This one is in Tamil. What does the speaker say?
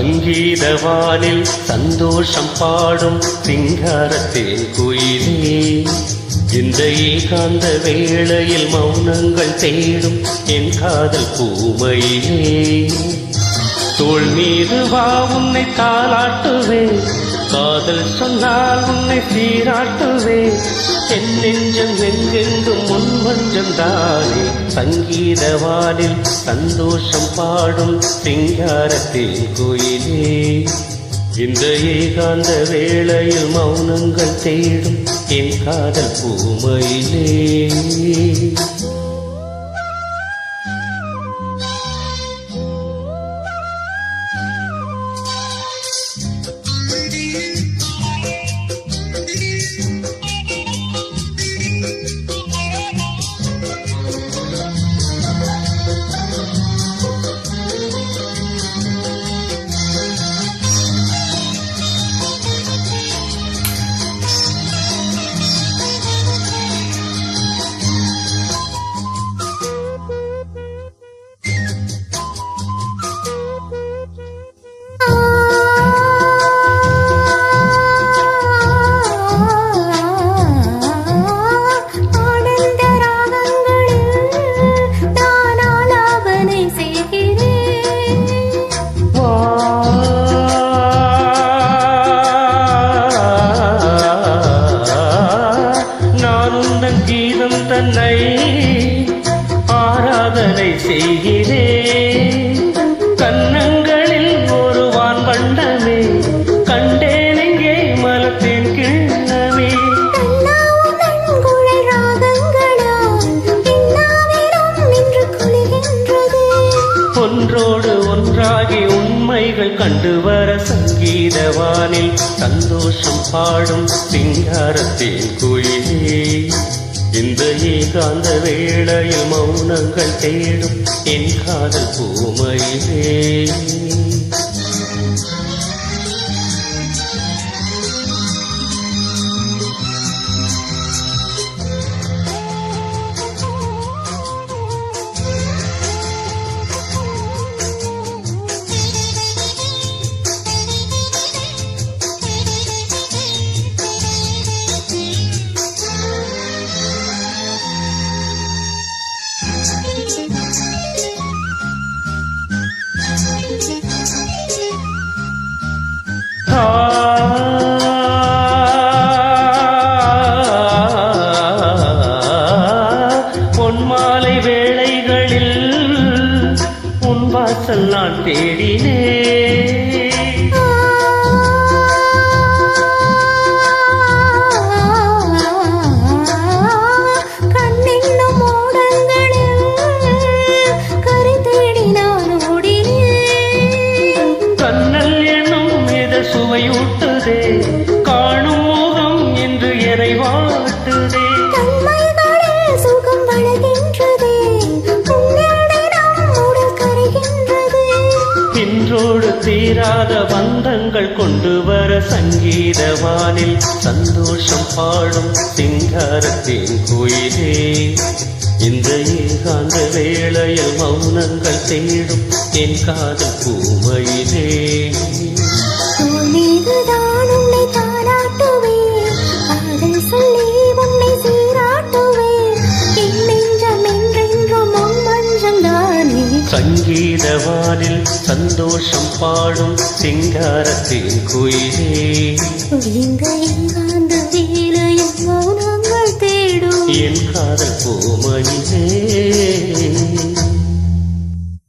சங்கீதவானில் சந்தோஷம் பாடும் சிங்காரத்தேன் குயிலே, இந்த ஏகாந்த வேளையில் மௌனங்கள் தேடும் என் காதல் பூமையிலே. தோள் மீது வா உன்னை தாளாட்டுவேன், காதல் சொன்னால் உன்னை சீராட்டுவேன். என் நெஞ்சம் எங்கெங்கும் முன் மஞ்சம் தானே, சங்கீதவானில் சந்தோஷம் பாடும் சிங்காரத்தேன் குயிலே, இந்த ஏகாந்த வேளையில் மௌனங்கள் தேடும் என் காதல் பூமையிலே. கீதம் தன்னை ஆராதனை செய்கிறேன், கன்னங்களில் ஒரு வான் வண்ணமே கண்டேன் எங்கே மலத்தின் கிண்ணமே. ஒன்றோடு ஒன்றாகி உண்மைகள் கண்டுவர சங்கீதவானில் சந்தோஷம் பாடும் சிங்காரத்தேன் குயிலே, இந்த ஏகாந்த வேளையில் மௌனங்கள் தேடும் என் காதல் பூமையிலே. பொன்மாலை வேளைகளில் உன் வாசல் நான் தேடினேன், சுவையூட்டுதே காணும் முகம் என்று எனை வாழ்த்துதே. சுகம் வளர்கின்றதே, இன்றோடு தீராத பந்தங்கள் கொண்டு வர சங்கீதவானில் சந்தோஷம் பாடும் சிங்காரத்தேன் குயிலே, இந்த ஏகாந்த வேளையில் மௌனங்கள் தேடும் என் காதல் பூமையிலே. சங்கீதவானில் சந்தோஷம் பாடும் சிங்காரத்தேன் குயிலே, மௌனங்கள் தேடும் என் காதல் பூமையிலே.